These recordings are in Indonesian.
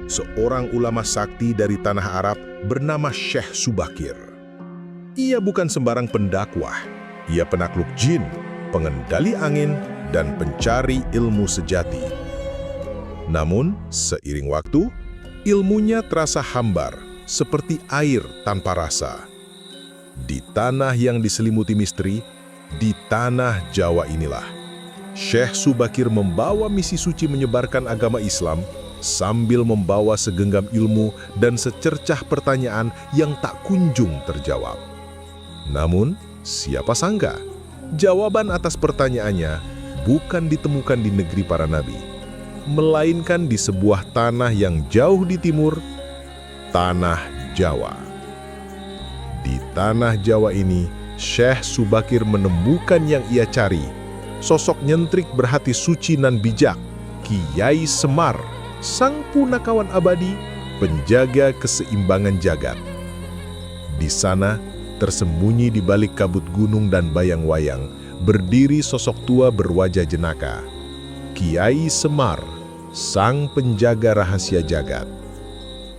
seorang ulama sakti dari tanah Arab bernama Syekh Subakir. Ia bukan sembarang pendakwah, ia penakluk jin, pengendali angin, dan pencari ilmu sejati. Namun, seiring waktu, ilmunya terasa hambar, seperti air tanpa rasa. Di tanah yang diselimuti misteri, di tanah Jawa inilah, Syekh Subakir membawa misi suci menyebarkan agama Islam sambil membawa segenggam ilmu dan secercah pertanyaan yang tak kunjung terjawab. Namun, siapa sangka, jawaban atas pertanyaannya bukan ditemukan di negeri para nabi, melainkan di sebuah tanah yang jauh di timur, tanah Jawa. Di tanah Jawa ini, Syekh Subakir menemukan yang ia cari, sosok nyentrik berhati suci nan bijak, Kiai Semar, sang punakawan abadi, penjaga keseimbangan jagat. Di sana, tersembunyi di balik kabut gunung dan bayang-wayang, berdiri sosok tua berwajah jenaka, Kiai Semar, sang penjaga rahasia jagat.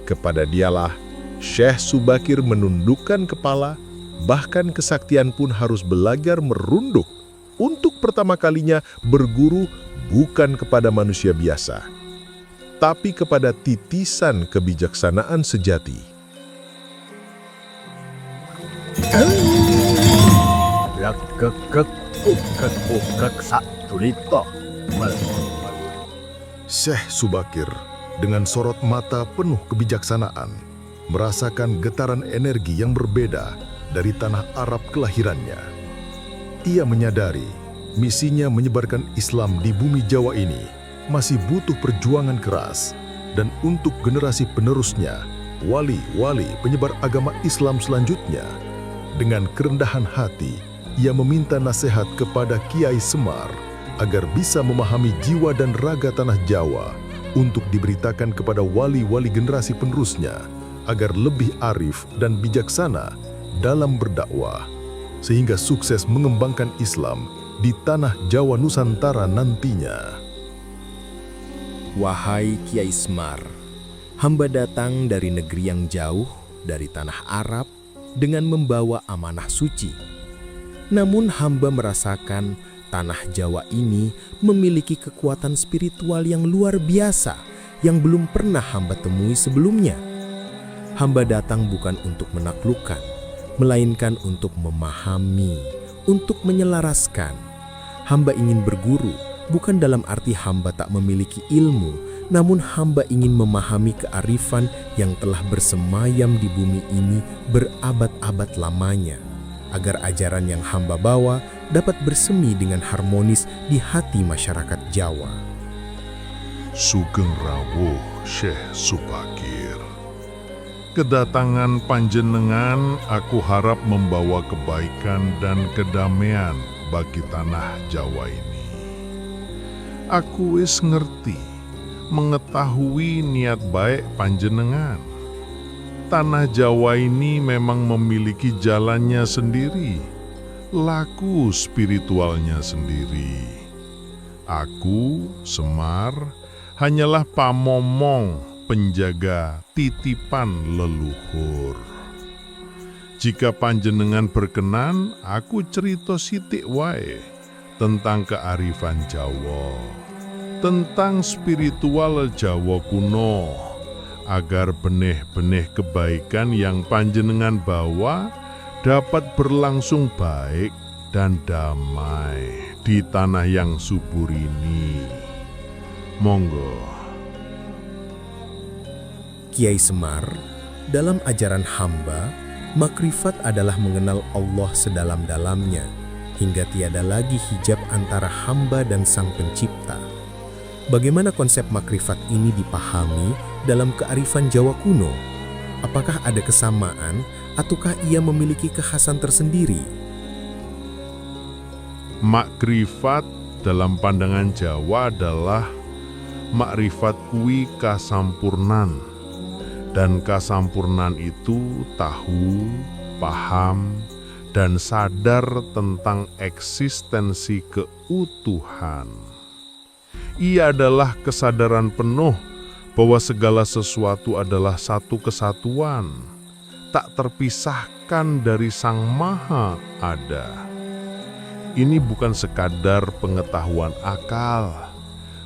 Kepada dialah, Syekh Subakir menundukkan kepala, bahkan kesaktian pun harus belajar merunduk untuk pertama kalinya berguru bukan kepada manusia biasa, tapi kepada titisan kebijaksanaan sejati. Syekh Subakir dengan sorot mata penuh kebijaksanaan merasakan getaran energi yang berbeda dari tanah Arab kelahirannya. Ia menyadari misinya menyebarkan Islam di bumi Jawa ini masih butuh perjuangan keras, dan untuk generasi penerusnya, wali-wali penyebar agama Islam selanjutnya, dengan kerendahan hati, ia meminta nasihat kepada Kiai Semar agar bisa memahami jiwa dan raga tanah Jawa untuk diberitakan kepada wali-wali generasi penerusnya agar lebih arif dan bijaksana dalam berdakwah, sehingga sukses mengembangkan Islam di tanah Jawa Nusantara nantinya. Wahai Kiai Semar, hamba datang dari negeri yang jauh dari tanah Arab dengan membawa amanah suci. Namun hamba merasakan tanah Jawa ini memiliki kekuatan spiritual yang luar biasa yang belum pernah hamba temui sebelumnya. Hamba datang bukan untuk menaklukkan, melainkan untuk memahami, untuk menyelaraskan. Hamba ingin berguru, bukan dalam arti hamba tak memiliki ilmu, namun hamba ingin memahami kearifan yang telah bersemayam di bumi ini berabad-abad lamanya, agar ajaran yang hamba bawa dapat bersemi dengan harmonis di hati masyarakat Jawa. Sugeng rawuh Syekh Subakir. Kedatangan panjenengan aku harap membawa kebaikan dan kedamaian bagi tanah Jawa ini. Aku wis ngerti, mengetahui niat baik panjenengan. Tanah Jawa ini memang memiliki jalannya sendiri, laku spiritualnya sendiri. Aku, Semar, hanyalah pamomong penjaga titipan leluhur. Jika panjenengan berkenan, aku cerita sithik wae tentang kearifan Jawa, tentang spiritual Jawa kuno, agar benih-benih kebaikan yang panjenengan bawa dapat berlangsung baik dan damai di tanah yang subur ini. Monggo. Kiai Semar, dalam ajaran hamba, makrifat adalah mengenal Allah sedalam-dalamnya, hingga tiada lagi hijab antara hamba dan Sang Pencipta. Bagaimana konsep makrifat ini dipahami dalam kearifan Jawa kuno? Apakah ada kesamaan ataukah ia memiliki kekhasan tersendiri? Makrifat dalam pandangan Jawa adalah makrifat kuwi kasampurnan. Dan kasampurnan itu tahu, paham, dan sadar tentang eksistensi keutuhan. Ia adalah kesadaran penuh bahwa segala sesuatu adalah satu kesatuan, tak terpisahkan dari Sang Maha Ada. Ini bukan sekadar pengetahuan akal,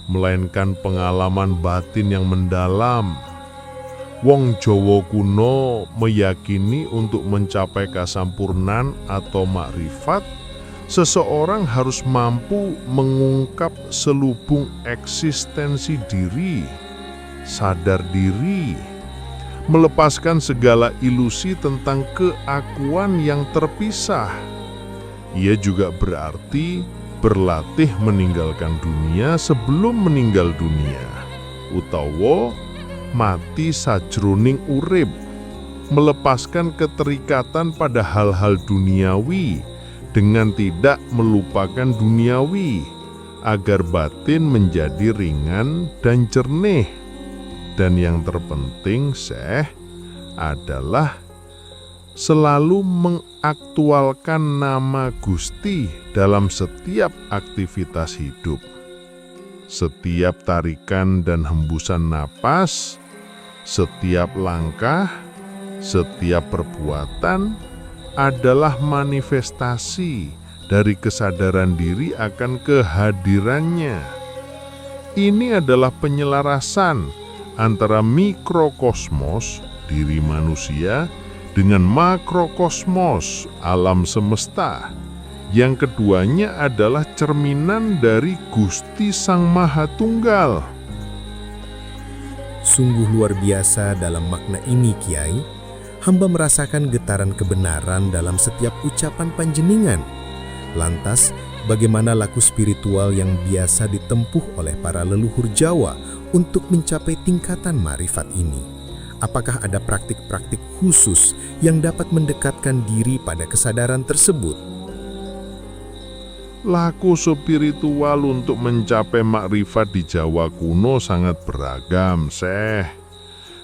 melainkan pengalaman batin yang mendalam. Wong Jawa kuno meyakini untuk mencapai kasampurnan atau makrifat, seseorang harus mampu mengungkap selubung eksistensi diri, sadar diri, melepaskan segala ilusi tentang keakuan yang terpisah. Ia juga berarti berlatih meninggalkan dunia sebelum meninggal dunia, utawa mati sajroning urip, melepaskan keterikatan pada hal-hal duniawi dengan tidak melupakan duniawi, agar batin menjadi ringan dan jernih. Dan yang terpenting, adalah selalu mengaktualkan nama Gusti dalam setiap aktivitas hidup. Setiap tarikan dan hembusan napas, setiap langkah, setiap perbuatan adalah manifestasi dari kesadaran diri akan kehadirannya. Ini adalah penyelarasan antara mikrokosmos, diri manusia, dengan makrokosmos, alam semesta. Yang keduanya adalah cerminan dari Gusti Sang Maha Tunggal. Sungguh luar biasa dalam makna ini, Kiai. Hamba merasakan getaran kebenaran dalam setiap ucapan panjenengan. Lantas, bagaimana laku spiritual yang biasa ditempuh oleh para leluhur Jawa untuk mencapai tingkatan ma'rifat ini? Apakah ada praktik-praktik khusus yang dapat mendekatkan diri pada kesadaran tersebut? Laku spiritual untuk mencapai makrifat di Jawa kuno sangat beragam,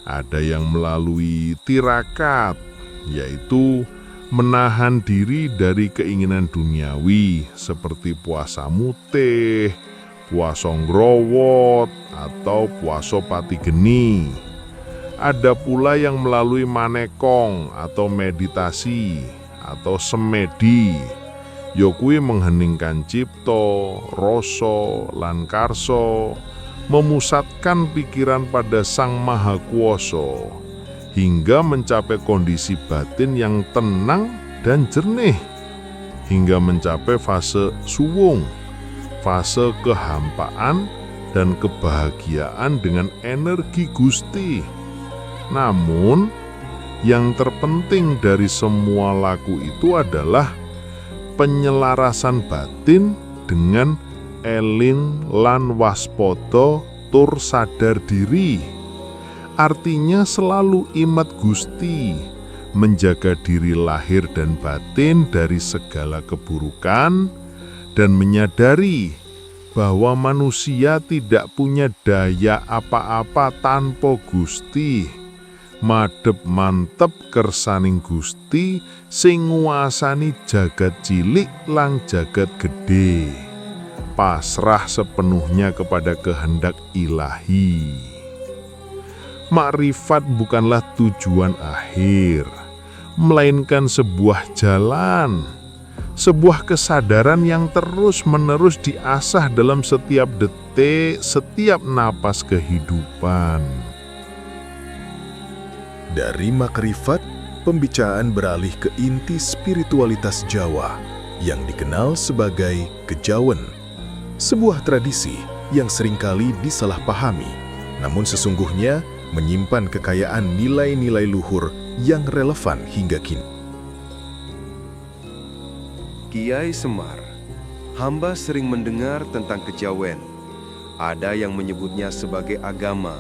Ada yang melalui tirakat, yaitu menahan diri dari keinginan duniawi seperti puasa mutih, puasa ngrowot, atau puasa pati geni. Ada pula yang melalui manekong atau meditasi atau semedi, yokui mengheningkan cipto, rasa, lan karsa, memusatkan pikiran pada Sang Maha Kuwasa, hingga mencapai kondisi batin yang tenang dan jernih, hingga mencapai fase suwung, fase kehampaan dan kebahagiaan dengan energi Gusti. Namun, yang terpenting dari semua laku itu adalah penyelarasan batin dengan eling lan waspada tur sadar diri. Artinya selalu ingat Gusti, menjaga diri lahir dan batin dari segala keburukan, dan menyadari bahwa manusia tidak punya daya apa-apa tanpa Gusti. Madhep mantep kersaning Gusti sing nguasani jagat cilik lan jagat gede. Pasrah sepenuhnya kepada kehendak ilahi. Makrifat bukanlah tujuan akhir, melainkan sebuah jalan, sebuah kesadaran yang terus-menerus diasah dalam setiap detik, setiap napas kehidupan. Dari makrifat, pembicaraan beralih ke inti spiritualitas Jawa yang dikenal sebagai kejawen. Sebuah tradisi yang seringkali disalahpahami, namun sesungguhnya menyimpan kekayaan nilai-nilai luhur yang relevan hingga kini. Kiai Semar, hamba sering mendengar tentang kejawen. Ada yang menyebutnya sebagai agama,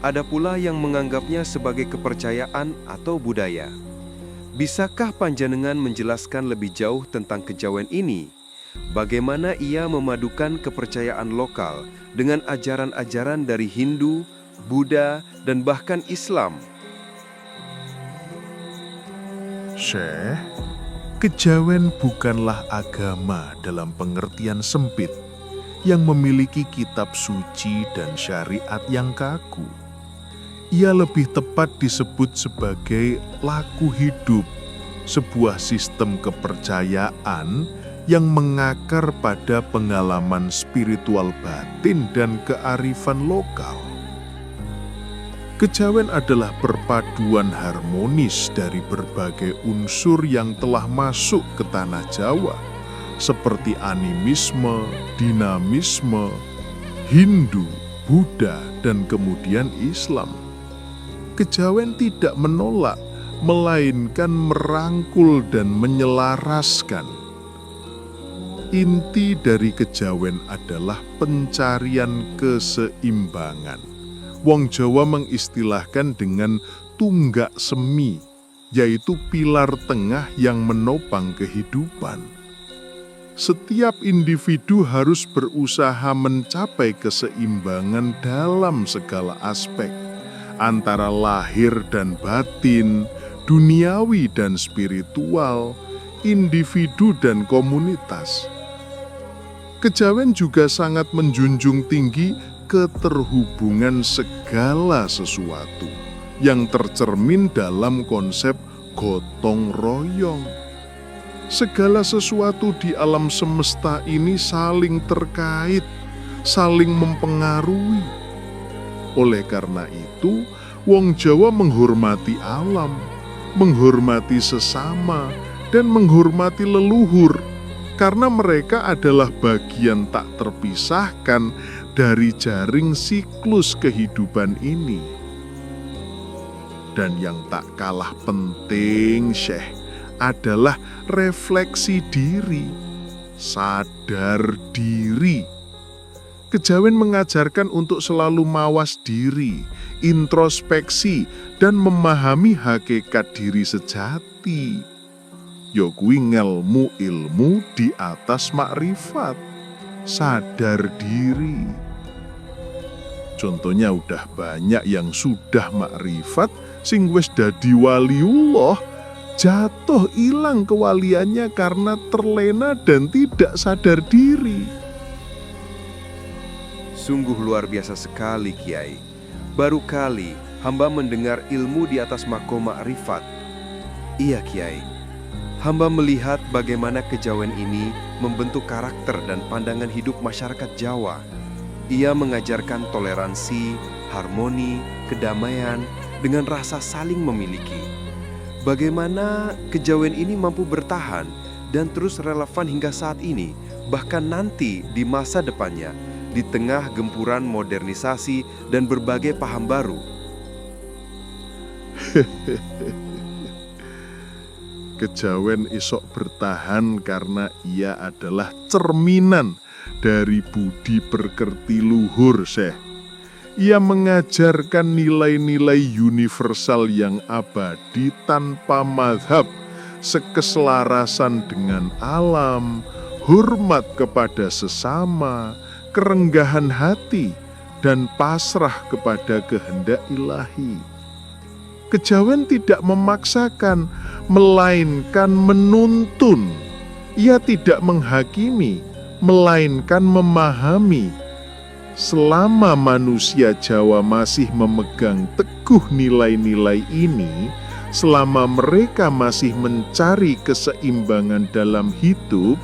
ada pula yang menganggapnya sebagai kepercayaan atau budaya. Bisakah panjenengan menjelaskan lebih jauh tentang kejawen ini? Bagaimana ia memadukan kepercayaan lokal dengan ajaran-ajaran dari Hindu, Buddha, dan bahkan Islam? Syekh, kejawen bukanlah agama dalam pengertian sempit yang memiliki kitab suci dan syariat yang kaku. Ia lebih tepat disebut sebagai laku hidup, sebuah sistem kepercayaan yang mengakar pada pengalaman spiritual batin dan kearifan lokal. Kejawen adalah perpaduan harmonis dari berbagai unsur yang telah masuk ke tanah Jawa, seperti animisme, dinamisme, Hindu, Buddha, dan kemudian Islam. Kejawen tidak menolak, melainkan merangkul dan menyelaraskan. Inti dari kejawen adalah pencarian keseimbangan. Wong Jawa mengistilahkan dengan tunggak semi, yaitu pilar tengah yang menopang kehidupan. Setiap individu harus berusaha mencapai keseimbangan dalam segala aspek, antara lahir dan batin, duniawi dan spiritual, individu dan komunitas. Kejawen juga sangat menjunjung tinggi keterhubungan segala sesuatu yang tercermin dalam konsep gotong royong. Segala sesuatu di alam semesta ini saling terkait, saling mempengaruhi. Oleh karena itu, wong Jawa menghormati alam, menghormati sesama, dan menghormati leluhur, karena mereka adalah bagian tak terpisahkan dari jaring siklus kehidupan ini. Dan yang tak kalah penting, Syekh, adalah refleksi diri, sadar diri. Kejawen mengajarkan untuk selalu mawas diri, introspeksi, dan memahami hakikat diri sejati. Ya kuwi ngelmu ilmu di atas makrifat, sadar diri. Contohnya udah banyak yang sudah makrifat sing wis dadi waliullah, jatuh hilang kewaliannya karena terlena dan tidak sadar diri. Sungguh luar biasa sekali, Kiai. Baru kali hamba mendengar ilmu di atas makom ma'rifat. Iya, Kiai. Hamba melihat bagaimana kejawen ini membentuk karakter dan pandangan hidup masyarakat Jawa. Ia mengajarkan toleransi, harmoni, kedamaian, dengan rasa saling memiliki. Bagaimana kejawen ini mampu bertahan dan terus relevan hingga saat ini, bahkan nanti di masa depannya, di tengah gempuran modernisasi dan berbagai paham baru. Kejawen isok bertahan karena ia adalah cerminan dari budi pekerti luhur, Syekh. Ia mengajarkan nilai-nilai universal yang abadi tanpa mazhab, sekeselarasan dengan alam, hormat kepada sesama, kerenggahan hati, dan pasrah kepada kehendak ilahi. Kejawen tidak memaksakan, melainkan menuntun. Ia tidak menghakimi, melainkan memahami. Selama manusia Jawa masih memegang teguh nilai-nilai ini, selama mereka masih mencari keseimbangan dalam hidup,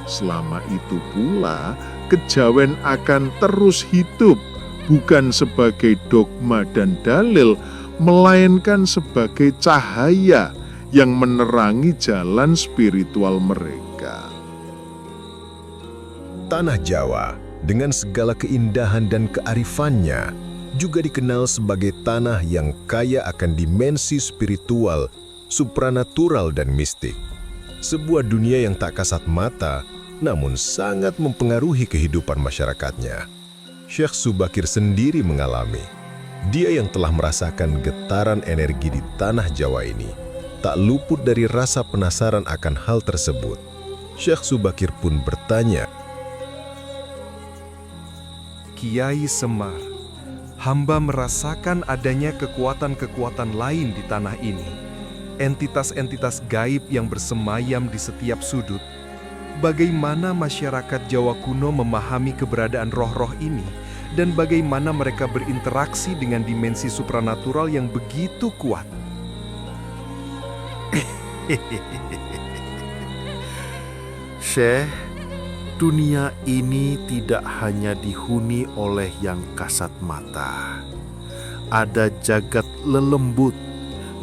selama itu pula kejawen akan terus hidup, bukan sebagai dogma dan dalil, melainkan sebagai cahaya yang menerangi jalan spiritual mereka. Tanah Jawa dengan segala keindahan dan kearifannya juga dikenal sebagai tanah yang kaya akan dimensi spiritual, supranatural, dan mistik. Sebuah dunia yang tak kasat mata, namun sangat mempengaruhi kehidupan masyarakatnya. Syekh Subakir sendiri mengalami. Dia yang telah merasakan getaran energi di tanah Jawa ini, tak luput dari rasa penasaran akan hal tersebut. Syekh Subakir pun bertanya, Kiai Semar, hamba merasakan adanya kekuatan-kekuatan lain di tanah ini. Entitas-entitas gaib yang bersemayam di setiap sudut. Bagaimana masyarakat Jawa kuno memahami keberadaan roh-roh ini dan bagaimana mereka berinteraksi dengan dimensi supranatural yang begitu kuat. Syekh, dunia ini tidak hanya dihuni oleh yang kasat mata. Ada jagat lelembut,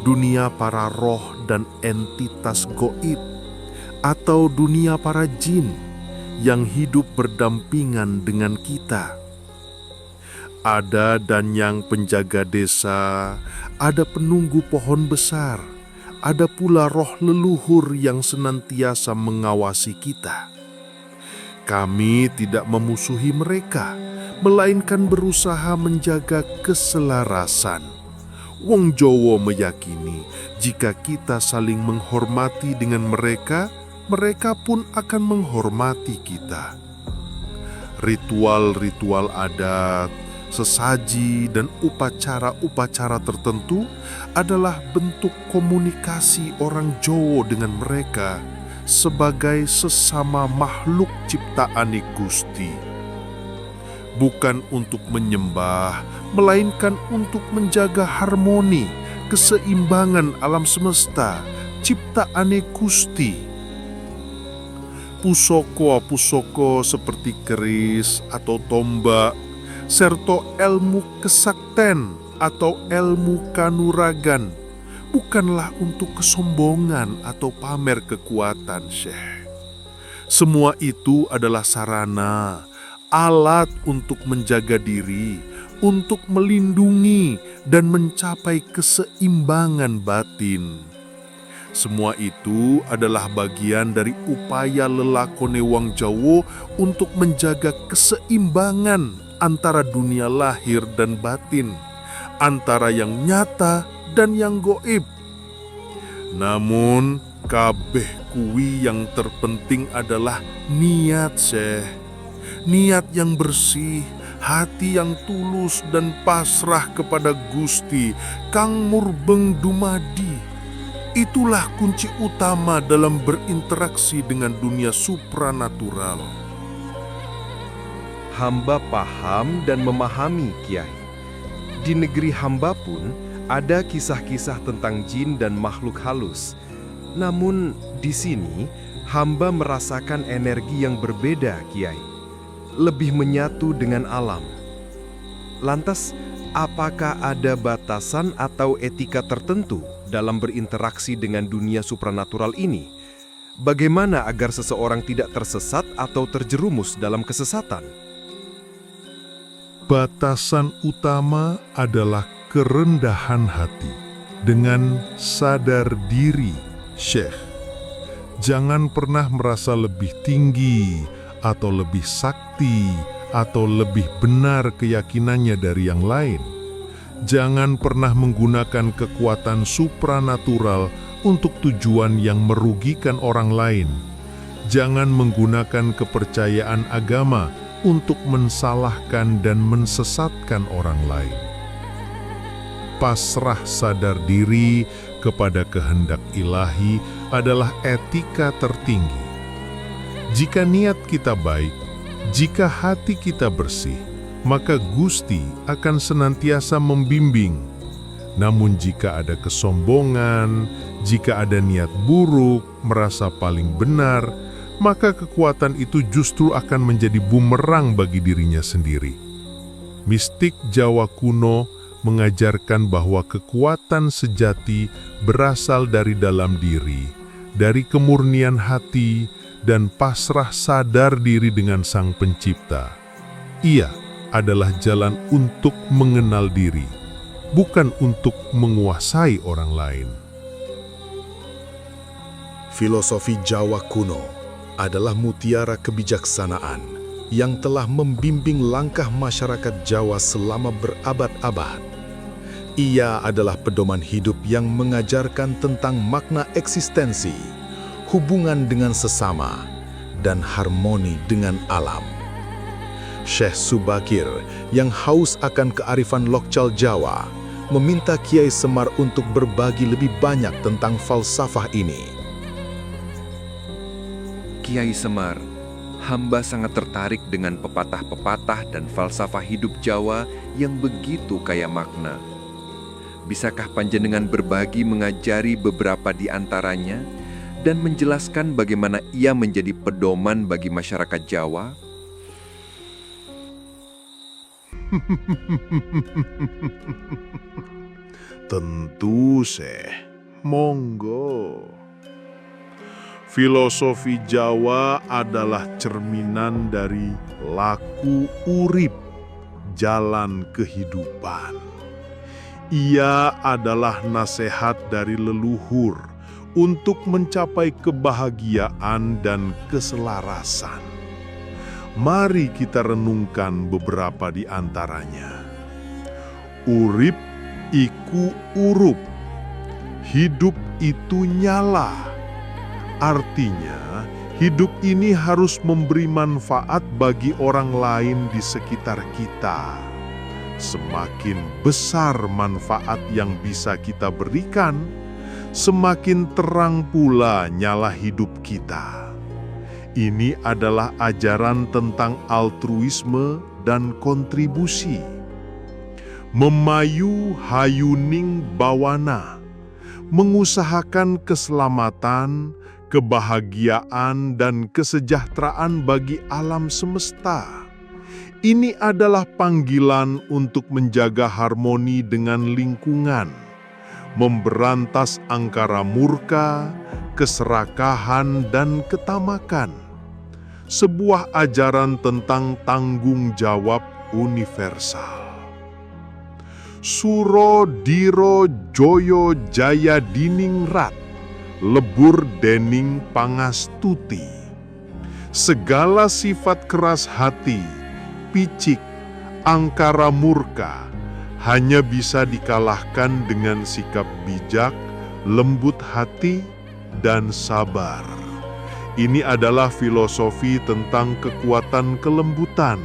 dunia para roh dan entitas goib, atau dunia para jin yang hidup berdampingan dengan kita. Ada danyang penjaga desa, ada penunggu pohon besar, ada pula roh leluhur yang senantiasa mengawasi kita. Kami tidak memusuhi mereka, melainkan berusaha menjaga keselarasan. Wong Jowo meyakini jika kita saling menghormati dengan mereka, mereka pun akan menghormati kita. Ritual-ritual adat, sesaji, dan upacara-upacara tertentu adalah bentuk komunikasi orang Jowo dengan mereka sebagai sesama makhluk ciptaan Gusti. Bukan untuk menyembah, melainkan untuk menjaga harmoni, keseimbangan alam semesta, ciptaan Gusti. Pusoko-pusoko seperti keris atau tombak, serta ilmu kesakten atau ilmu kanuragan, bukanlah untuk kesombongan atau pamer kekuatan, Syekh. Semua itu adalah sarana, alat untuk menjaga diri, untuk melindungi dan mencapai keseimbangan batin. Semua itu adalah bagian dari upaya lelakone wong Jawa untuk menjaga keseimbangan antara dunia lahir dan batin, antara yang nyata dan yang goib. Namun, kabeh kuwi yang terpenting adalah niat, Syekh. Niat yang bersih, hati yang tulus dan pasrah kepada Gusti kang murbeng dumadi. Itulah kunci utama dalam berinteraksi dengan dunia supranatural. Hamba paham dan memahami, Kiai. Di negeri hamba pun ada kisah-kisah tentang jin dan makhluk halus. Namun di sini hamba merasakan energi yang berbeda, Kiai. Lebih menyatu dengan alam. Lantas, apakah ada batasan atau etika tertentu dalam berinteraksi dengan dunia supranatural ini? Bagaimana agar seseorang tidak tersesat atau terjerumus dalam kesesatan? Batasan utama adalah kerendahan hati dengan sadar diri, Syekh. Jangan pernah merasa lebih tinggi atau lebih sakti atau lebih benar keyakinannya dari yang lain. Jangan pernah menggunakan kekuatan supranatural untuk tujuan yang merugikan orang lain. Jangan menggunakan kepercayaan agama untuk mensalahkan dan mensesatkan orang lain. Pasrah sadar diri kepada kehendak ilahi adalah etika tertinggi. Jika niat kita baik, jika hati kita bersih, maka Gusti akan senantiasa membimbing. Namun jika ada kesombongan, jika ada niat buruk, merasa paling benar, maka kekuatan itu justru akan menjadi bumerang bagi dirinya sendiri. Mistik Jawa kuno mengajarkan bahwa kekuatan sejati berasal dari dalam diri, dari kemurnian hati, dan pasrah sadar diri dengan Sang Pencipta. Ia adalah jalan untuk mengenal diri, bukan untuk menguasai orang lain. Filosofi Jawa kuno adalah mutiara kebijaksanaan yang telah membimbing langkah masyarakat Jawa selama berabad-abad. Ia adalah pedoman hidup yang mengajarkan tentang makna eksistensi, hubungan dengan sesama, dan harmoni dengan alam. Syekh Subakir yang haus akan kearifan lokal Jawa meminta Kiai Semar untuk berbagi lebih banyak tentang falsafah ini. Kiai Semar, hamba sangat tertarik dengan pepatah-pepatah dan falsafah hidup Jawa yang begitu kaya makna. Bisakah panjenengan berbagi mengajari beberapa di antaranya dan menjelaskan bagaimana ia menjadi pedoman bagi masyarakat Jawa? Tentu, Syekh. Monggo. Filosofi Jawa adalah cerminan dari laku urip, jalan kehidupan. Ia adalah nasihat dari leluhur untuk mencapai kebahagiaan dan keselarasan. Mari kita renungkan beberapa di antaranya. Urip iku urup, hidup itu nyala. Artinya, hidup ini harus memberi manfaat bagi orang lain di sekitar kita. Semakin besar manfaat yang bisa kita berikan, semakin terang pula nyala hidup kita. Ini adalah ajaran tentang altruisme dan kontribusi. Memayu hayuning bawana, mengusahakan keselamatan, kebahagiaan, dan kesejahteraan bagi alam semesta. Ini adalah panggilan untuk menjaga harmoni dengan lingkungan, memberantas angkara murka, keserakahan, dan ketamakan. Sebuah ajaran tentang tanggung jawab universal. Suro diro joyo jaya diningrat, lebur dening pangastuti. Segala sifat keras hati, picik, angkara murka hanya bisa dikalahkan dengan sikap bijak, lembut hati, dan sabar. Ini adalah filosofi tentang kekuatan kelembutan,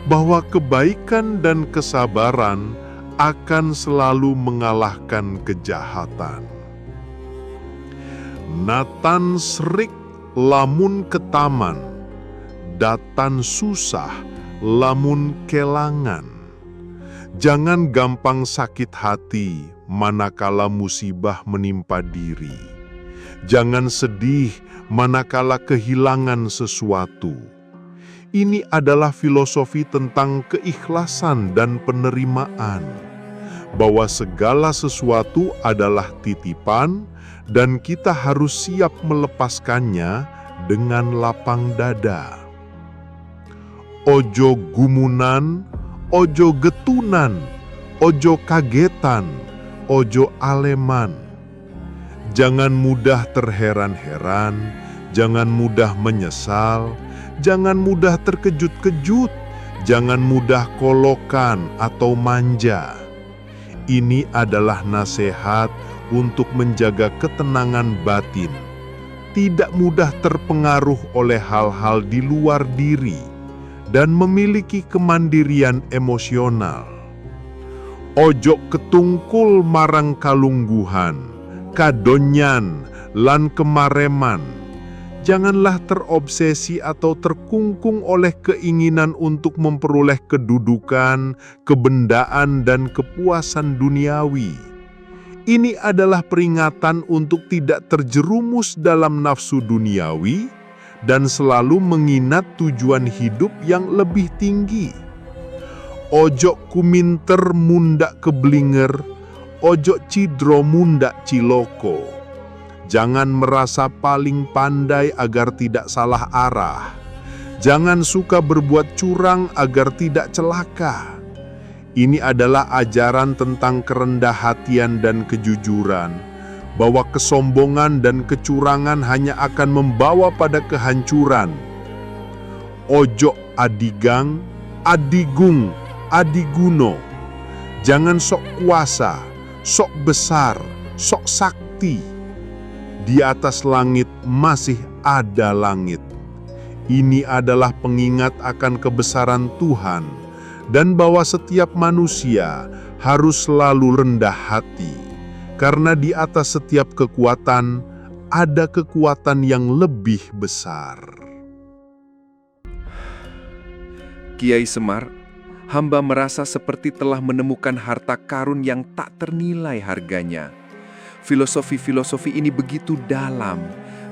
bahwa kebaikan dan kesabaran akan selalu mengalahkan kejahatan. Natan serik lamun ketaman, datan susah lamun kelangan. Jangan gampang sakit hati manakala musibah menimpa diri. Jangan sedih manakala kehilangan sesuatu. Ini adalah filosofi tentang keikhlasan dan penerimaan, bahwa segala sesuatu adalah titipan dan kita harus siap melepaskannya dengan lapang dada. Ojo gumunan, ojo getunan, ojo kagetan, ojo aleman. Jangan mudah terheran-heran, jangan mudah menyesal, jangan mudah terkejut-kejut, jangan mudah kolokan atau manja. Ini adalah nasihat untuk menjaga ketenangan batin, tidak mudah terpengaruh oleh hal-hal di luar diri, dan memiliki kemandirian emosional. Ojo ketungkul marang kalungguhan, kadonyan, lan kemareman. Janganlah terobsesi atau terkungkung oleh keinginan untuk memperoleh kedudukan, kebendaan, dan kepuasan duniawi. Ini adalah peringatan untuk tidak terjerumus dalam nafsu duniawi dan selalu mengingat tujuan hidup yang lebih tinggi. Ojo kuminter mundak keblinger, ojo cidro mundak ciloko. Jangan merasa paling pandai agar tidak salah arah. Jangan suka berbuat curang agar tidak celaka. Ini adalah ajaran tentang kerendah hatian dan kejujuran, bahwa kesombongan dan kecurangan hanya akan membawa pada kehancuran. Ojo adigang, adigung, adiguno. Jangan sok kuasa, sok besar, sok sakti. Di atas langit masih ada langit. Ini adalah pengingat akan kebesaran Tuhan dan bahwa setiap manusia harus selalu rendah hati, karena di atas setiap kekuatan ada kekuatan yang lebih besar. Kiai Semar, hamba merasa seperti telah menemukan harta karun yang tak ternilai harganya. Filosofi-filosofi ini begitu dalam,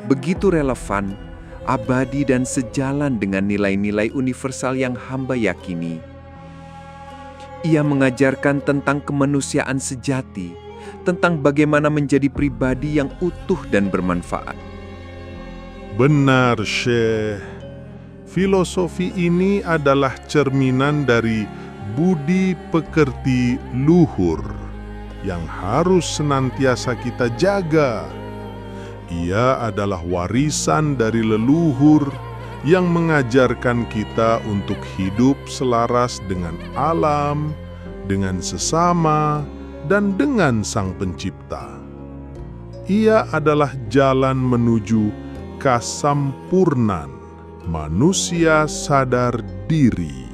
begitu relevan, abadi dan sejalan dengan nilai-nilai universal yang hamba yakini. Ia mengajarkan tentang kemanusiaan sejati, tentang bagaimana menjadi pribadi yang utuh dan bermanfaat. Benar, Syekh. Filosofi ini adalah cerminan dari budi pekerti luhur yang harus senantiasa kita jaga. Ia adalah warisan dari leluhur yang mengajarkan kita untuk hidup selaras dengan alam, dengan sesama, dan dengan Sang Pencipta. Ia adalah jalan menuju kasampurnan manusia sadar diri,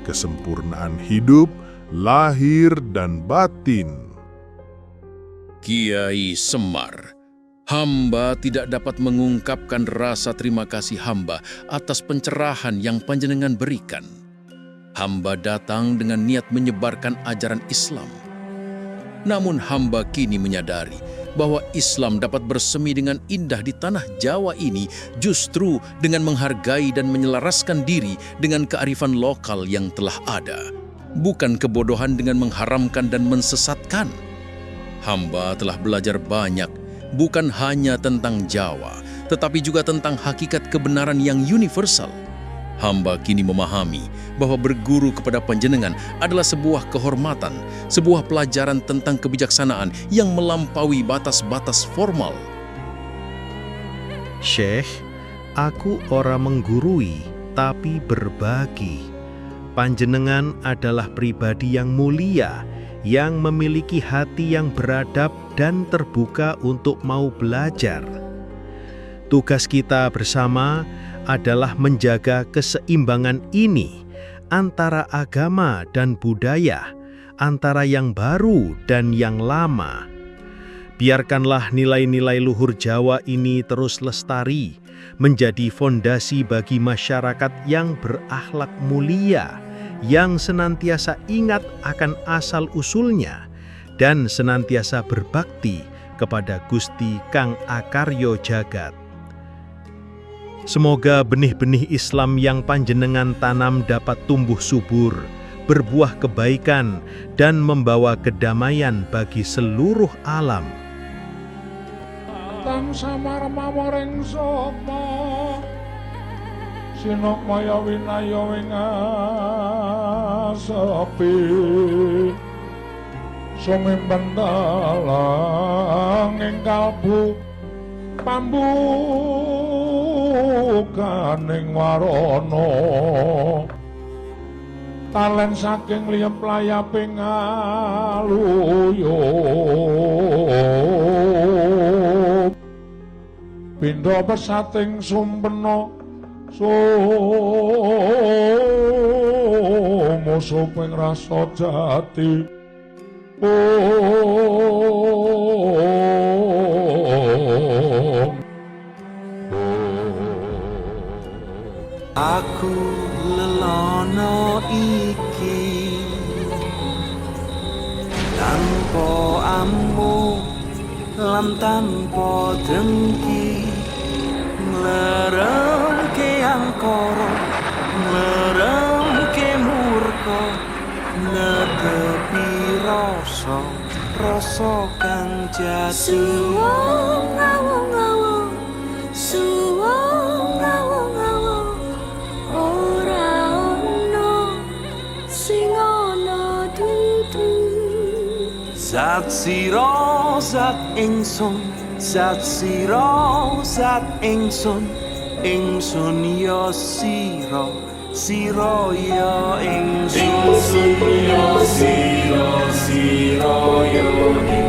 kesempurnaan hidup, lahir dan batin. Kiai Semar, hamba tidak dapat mengungkapkan rasa terima kasih hamba atas pencerahan yang panjenengan berikan. Hamba datang dengan niat menyebarkan ajaran Islam. Namun hamba kini menyadari bahwa Islam dapat bersemi dengan indah di tanah Jawa ini justru dengan menghargai dan menyelaraskan diri dengan kearifan lokal yang telah ada. Bukan kebodohan dengan mengharamkan dan mensesatkan. Hamba telah belajar banyak, bukan hanya tentang Jawa, tetapi juga tentang hakikat kebenaran yang universal. Hamba kini memahami bahwa berguru kepada panjenengan adalah sebuah kehormatan, sebuah pelajaran tentang kebijaksanaan yang melampaui batas-batas formal. Syekh, aku ora menggurui, tapi berbagi. Panjenengan adalah pribadi yang mulia, yang memiliki hati yang beradab dan terbuka untuk mau belajar. Tugas kita bersama adalah menjaga keseimbangan ini antara agama dan budaya, antara yang baru dan yang lama. Biarkanlah nilai-nilai luhur Jawa ini terus lestari, menjadi fondasi bagi masyarakat yang berakhlak mulia, yang senantiasa ingat akan asal-usulnya dan senantiasa berbakti kepada Gusti Kang Akaryo Jagat. Semoga benih-benih Islam yang panjenengan tanam dapat tumbuh subur, berbuah kebaikan, dan membawa kedamaian bagi seluruh alam. Tang samar mamoring sapa sinok maya winaya wingasepi sumimpen dalang ing kalbu pambukaning warana talen saking liyep layaping aluyup pindha pesating sumpena musuping rasa jati aku lelono iki tanpa ammu lan tanpa dengki nglerengke angkara nglerengke murka netepi rasa kang jati suwung ngawung-ngawung suwung ngawung-ngawung ora ono sing ana dudu zat sira zat ingsun zat sira zat ingsun ingsun ya sira sira ya ingsun ingsun ya sira sira ya